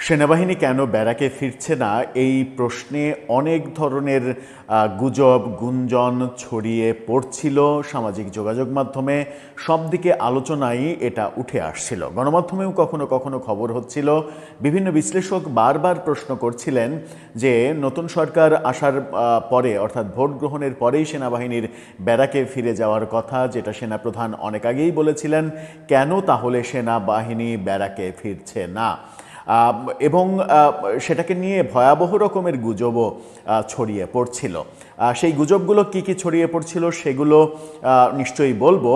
সেনাবাহিনী কেন ব্যারাকে ফিরছে না এই প্রশ্নে অনেক ধরনের গুজব গুঞ্জন ছড়িয়ে পড়ছিল সামাজিক যোগাযোগ মাধ্যমে। সব দিকে আলোচনায় এটা উঠে আসছিল, গণমাধ্যমেও কখনো কখনো খবর হচ্ছিল। বিভিন্ন বিশ্লেষক বারবার প্রশ্ন করছিলেন যে নতুন সরকার আসার পরে অর্থাৎ ভোট গ্রহণের পরেই সেনাবাহিনীর ব্যারাকে ফিরে যাওয়ার কথা, যেটা সেনাপ্রধান অনেক আগেই বলেছিলেন। কেন তাহলে সেনাবাহিনী ব্যারাকে ফিরছে না? এবং সেটাকে নিয়ে ভয়াবহ রকমের গুজবও ছড়িয়ে পড়ছিল। সেই গুজবগুলো কি কি ছড়িয়ে পড়ছিল সেগুলো নিশ্চয়ই বলবো।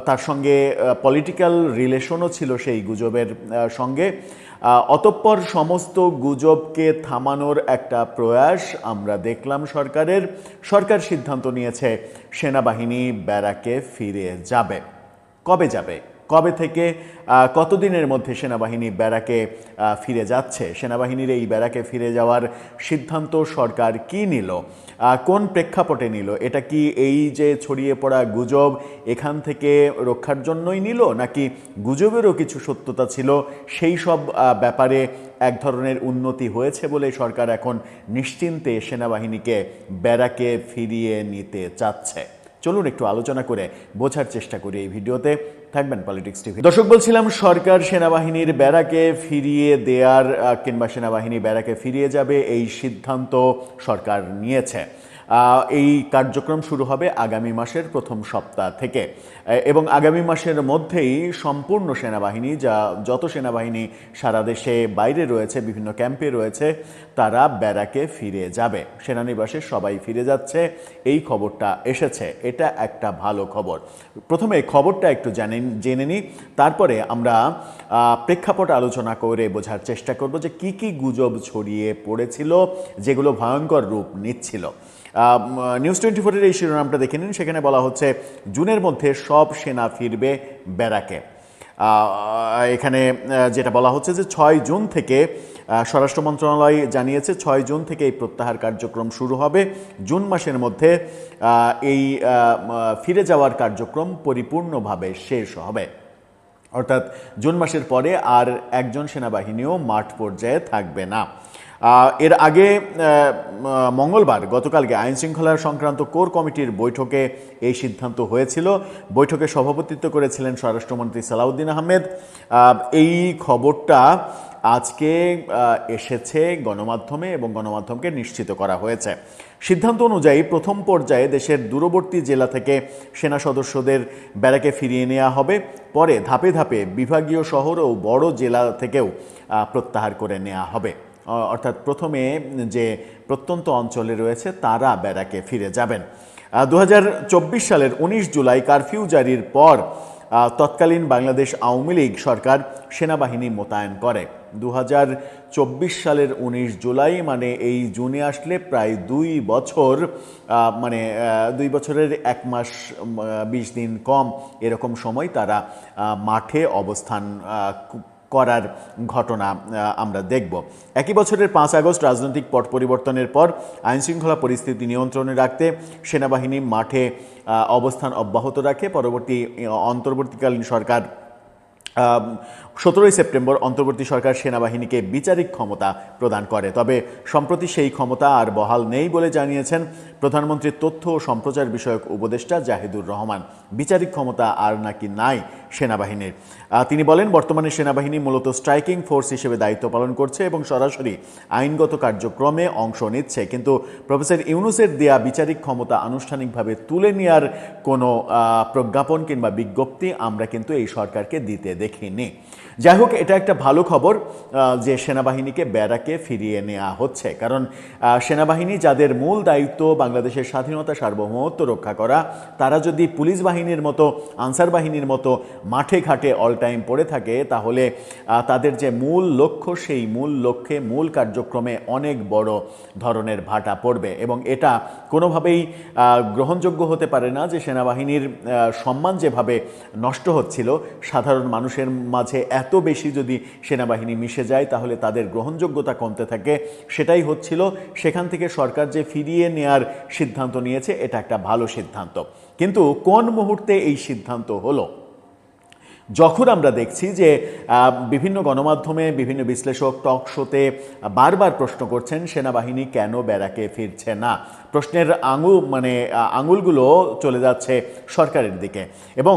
তার সঙ্গে পলিটিক্যাল রিলেশনও ছিল সেই গুজবের সঙ্গে। অতঃপর সমস্ত গুজবকে থামানোর একটা প্রয়াস আমরা দেখলাম সরকার সিদ্ধান্ত নিয়েছে সেনাবাহিনী ব্যারাকে ফিরে যাবে। কবে যাবে, কবে থেকে, কতদিনের মধ্যে সেনাবাহিনী ব্যারাকে ফিরে যাচ্ছে, সেনাবাহিনীর এই ব্যারাকে ফিরে যাওয়ার সিদ্ধান্ত সরকার কি নিল, কোন প্রেক্ষাপটে নিল? এটা কি এই যে ছড়িয়ে পড়া গুজব এখান থেকে রক্ষার জন্যই নিল, নাকি গুজবেরও কিছু সত্যতা ছিল? সেই সব ব্যাপারে এক ধরনের উন্নতি হয়েছে বলে সরকার এখন নিশ্চিন্তে সেনাবাহিনীকে ব্যারাকে ফিরিয়ে নিতে চাচ্ছে। চলুন একটু আলোচনা করে বোঝার চেষ্টা করি এই ভিডিওতে। থাকবেন পলিটিক্স টিভি। দর্শক, বলছিলাম সরকার সেনাবাহিনীর ব্যারাকে ফিরিয়ে দেওয়ার কিংবা সেনাবাহিনী ব্যারাকে ফিরিয়ে যাবে এই সিদ্ধান্ত সরকার নিয়েছে। এই কার্যক্রম শুরু হবে আগামী মাসের প্রথম সপ্তাহ থেকে এবং আগামী মাসের মধ্যেই সম্পূর্ণ সেনাবাহিনী যত সেনাবাহিনী সারা দেশে বাইরে রয়েছে, বিভিন্ন ক্যাম্পে রয়েছে, তারা ব্যারাকে ফিরে যাবে। সেনানিবাসে সবাই ফিরে যাচ্ছে, এই খবরটা এসেছে। এটা একটা ভালো খবর। প্রথমে খবরটা একটু জেনে নিই, তারপরে আমরা প্রেক্ষাপট আলোচনা করে বোঝার চেষ্টা করব যে কি কি গুজব ছড়িয়ে পড়েছিল যেগুলো ভয়ঙ্কর রূপ নিচ্ছিল। নিউজ 24-এর এই শিরোনামটা দেখে নিন। সেখানে বলা হচ্ছে জুনের মধ্যে সব সেনা ফিরবে ব্যারাকে। এখানে যেটা বলা হচ্ছে যে 6 জুন থেকে স্বরাষ্ট্র মন্ত্রণালয় জানিয়েছে 6 জুন থেকে এই প্রত্যাহার কার্যক্রম শুরু হবে। জুন মাসের মধ্যে এই ফিরে যাওয়ার কার্যক্রম পরিপূর্ণভাবে শেষ হবে, অর্থাৎ জুন মাসের পরে আর একজন সেনাবাহিনীও মাঠ পর্যায়ে থাকবে না। এর আগে মঙ্গলবার গতকালকে আইনশৃঙ্খলা সংক্রান্ত কোর কমিটির বৈঠকে এই সিদ্ধান্ত হয়েছিল। বৈঠকে সভাপতিত্ব করেছিলেন স্বরাষ্ট্রমন্ত্রী সালাউদ্দিন আহমেদ। এই খবরটা আজকে এসেছে গণমাধ্যমে এবং গণমাধ্যমকে নিশ্চিত করা হয়েছে। সিদ্ধান্ত অনুযায়ী প্রথম পর্যায়ে দেশের দূরবর্তী জেলা থেকে সেনা সদস্যদের ব্যারাকে ফিরিয়ে নেওয়া হবে। পরে ধাপে ধাপে বিভাগীয় শহর ও বড় জেলা থেকেও প্রত্যাহার করে নেওয়া হবে। অর্থাৎ প্রথমে যে প্রত্যন্ত অঞ্চলে রয়েছে তারা ব্যারাকে ফিরে যাবেন। 2024 সালের 19 জুলাই কারফিউ জারির পর তৎকালীন বাংলাদেশ আওয়ামী লীগ সরকার সেনাবাহিনী মোতায়েন করে। 2024 সালের 19 জুলাই মানে এই জুনে আসলে প্রায় 2 বছর, মানে 2 বছরের 1 মাস 20 দিন কম এরকম সময় তারা মাঠে অবস্থান করার ঘটনা আমরা দেখব। একই বছরের 5 আগস্ট রাজনৈতিক পট পরিবর্তনের পর আইনশৃঙ্খলা পরিস্থিতি নিয়ন্ত্রণে রাখতে সেনাবাহিনী মাঠে অবস্থান অব্যাহত রাখে। অন্তর্বর্তীকালীন সরকার 17 সেপ্টেম্বর অন্তর্বর্তী সরকার সেনাবাহিনীকে বিচারিক ক্ষমতা প্রদান করে। তবে সম্প্রতি সেই ক্ষমতা আর বহাল নেই বলে জানিয়েছেন প্রধানমন্ত্রীর তথ্য ও সম্প্রচার বিষয়ক উপদেষ্টা জাহিদুর রহমান। বিচারিক ক্ষমতা আর নাকি নাই সেনাবাহিনীর। তিনি বলেন, বর্তমানে সেনাবাহিনী মূলত স্ট্রাইকিং ফোর্স হিসেবে দায়িত্ব পালন করছে এবং সরাসরি আইনগত কার্যক্রমে অংশ নিচ্ছে, কিন্তু প্রফেসর ইউনূসের দেয়া বিচারিক ক্ষমতা আনুষ্ঠানিকভাবে তুলে নেওয়ার কোনো প্রজ্ঞাপন কিংবা বিজ্ঞপ্তি আমরা কিন্তু এই সরকারকে দিতে দেখিনি। যাই হোক, এটা একটা ভালো খবর যে সেনাবাহিনীকে ব্যারাকে ফিরিয়ে নেওয়া হচ্ছে, কারণ সেনাবাহিনী যাদের মূল দায়িত্ব বাংলাদেশের স্বাধীনতা সার্বভৌমত্ব রক্ষা করা, তারা যদি পুলিশ বাহিনীর মতো আনসার বাহিনীর মতো মাঠে ঘাটে অল টাইম পড়ে থাকে, তাহলে তাদের যে মূল লক্ষ্য সেই মূল লক্ষ্যে মূল কার্যক্রমে অনেক বড় ধরনের ভাটা পড়বে এবং এটা কোনোভাবেই গ্রহণযোগ্য হতে পারে না যে সেনাবাহিনীর সম্মান যেভাবে নষ্ট হচ্ছিল, সাধারণ মানুষের মাঝে এত বেশি যদি সেনাবাহিনী মিশে যায় তাহলে তাদের গ্রহণযোগ্যতা কমতে থাকে। সেটাই হচ্ছিল। সেখান থেকে সরকার যে ফিরিয়ে নেয়ার সিদ্ধান্ত নিয়েছে এটা একটা ভালো সিদ্ধান্ত, কিন্তু কোন মুহূর্তে এই সিদ্ধান্ত হলো? যখন আমরা দেখছি যে বিভিন্ন গণমাধ্যমে বিভিন্ন বিশ্লেষক টক শোতে বারবার প্রশ্ন করছেন সেনাবাহিনী কেন ব্যারাকে ফিরছে না, প্রশ্নের আঙুলগুলো চলে যাচ্ছে সরকারের দিকে এবং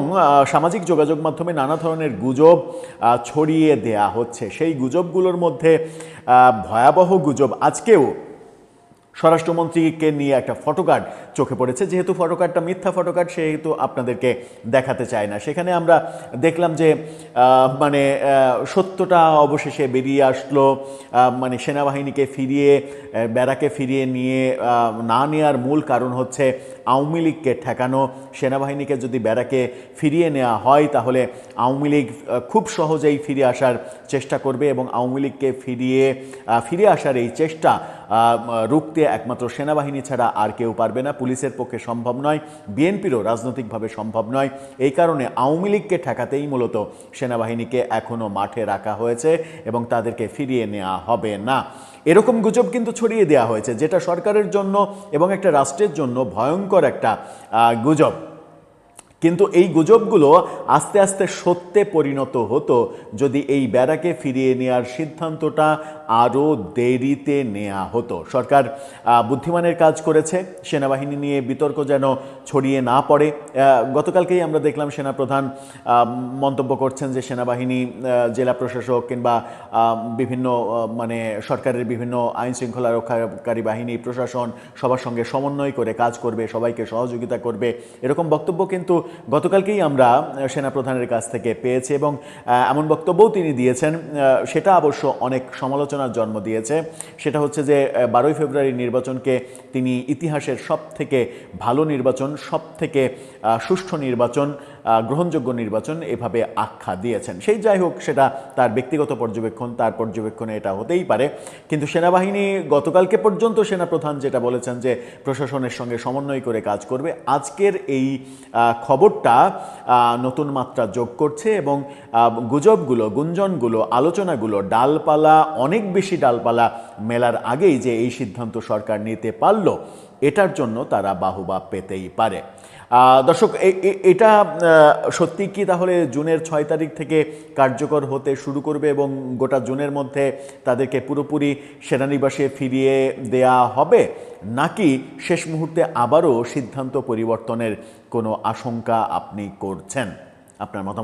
সামাজিক যোগাযোগ মাধ্যমে নানা ধরনের গুজব ছড়িয়ে দেয়া হচ্ছে। সেই গুজবগুলোর মধ্যে ভয়াবহ গুজব আজকেও স্বরাষ্ট্রমন্ত্রীকে নিয়ে একটা ফটোকার্ড চোখে পড়েছে। যেহেতু ফটোকার্ডটা মিথ্যা ফটোকার্ড সেহেতু আপনাদেরকে দেখাতে চায় না। সেখানে আমরা দেখলাম যে সত্যটা অবশেষে বেরিয়ে আসলো। সেনাবাহিনীকে ব্যারাকে ফিরিয়ে নিয়ে না নেওয়ার মূল কারণ হচ্ছে আওয়ামী লীগকে ঠেকানো। সেনাবাহিনীকে যদি ব্যারাকে ফিরিয়ে নেওয়া হয় তাহলে আওয়ামী লীগ খুব সহজেই ফিরে আসার চেষ্টা করবে এবং আওয়ামী লীগকে ফিরে আসার এই চেষ্টা রুখতে একমাত্র সেনাবাহিনী ছাড়া আর কেউ পারবে না। পুলিশের পক্ষে সম্ভব নয়, বিএনপিরও রাজনৈতিকভাবে সম্ভব নয়। এই কারণে আওয়ামী লীগকে ঠেকাতেই মূলত সেনাবাহিনীকে এখনও মাঠে রাখা হয়েছে এবং তাদেরকে ফিরিয়ে নেওয়া হবে না। এরকম গুজব কিন্তু ছড়িয়ে দেওয়া হয়েছে, যেটা সরকারের জন্য এবং একটা রাষ্ট্রের জন্য ভয়ঙ্কর একটা গুজব। কিন্তু এই গুজবগুলো আস্তে আস্তে সত্যে পরিণত হতো যদি এই ব্যারাকে ফিরিয়ে নেওয়ার সিদ্ধান্তটা আরও দেরিতে নেওয়া হতো। সরকার বুদ্ধিমানের কাজ করেছে, সেনাবাহিনী নিয়ে বিতর্ক যেন ছড়িয়ে না পড়ে। গতকালকেই আমরা দেখলাম সেনাপ্রধান মন্তব্য করছেন যে সেনাবাহিনী, জেলা প্রশাসক কিংবা বিভিন্ন সরকারের বিভিন্ন আইন শৃঙ্খলা রক্ষাকারী বাহিনী, প্রশাসন সবার সঙ্গে সমন্বয় করে কাজ করবে, সবাইকে সহযোগিতা করবে, এরকম বক্তব্য কিন্তু গতকালকেই আমরা সেনাপ্রধানের কাছ থেকে পেয়েছি এবং এমন বক্তব্যও তিনি দিয়েছেন, সেটা অবশ্য অনেক সমালোচনার জন্ম দিয়েছে। সেটা হচ্ছে যে 12ই ফেব্রুয়ারি নির্বাচনকে তিনি ইতিহাসের সবথেকে ভালো নির্বাচন, সবথেকে সুষ্ঠু নির্বাচন, গ্রহণযোগ্য নির্বাচন এভাবে আখ্যা দিয়েছেন। সেই যাই হোক, সেটা তার ব্যক্তিগত পর্যবেক্ষণ, তার পর্যবেক্ষণে এটা হতেই পারে। কিন্তু সেনাবাহিনী গতকালকে পর্যন্ত সেনাপ্রধান যেটা বলেছেন যে প্রশাসনের সঙ্গে সমন্বয় করে কাজ করবে, আজকের এই খবরটা নতুন মাত্রা যোগ করছে এবং গুজবগুলো, গুঞ্জনগুলো, আলোচনাগুলো অনেক বেশি ডালপালা মেলার আগেই যে এই সিদ্ধান্ত সরকার নিতে পারল, এটার জন্য তারা বাহুবা পেতেই পারে। দর্শক, এটা সত্যি কি তাহলে জুনের 6 তারিখ থেকে কার্যকর হতে শুরু করবে এবং গোটা জুনের মধ্যে তাদেরকে পুরোপুরি সেনানিবাসে ফিরিয়ে দেয়া হবে, নাকি শেষ মুহূর্তে আবারও সিদ্ধান্ত পরিবর্তনের কোনো আশঙ্কা আপনি করছেন? আপনার মতামত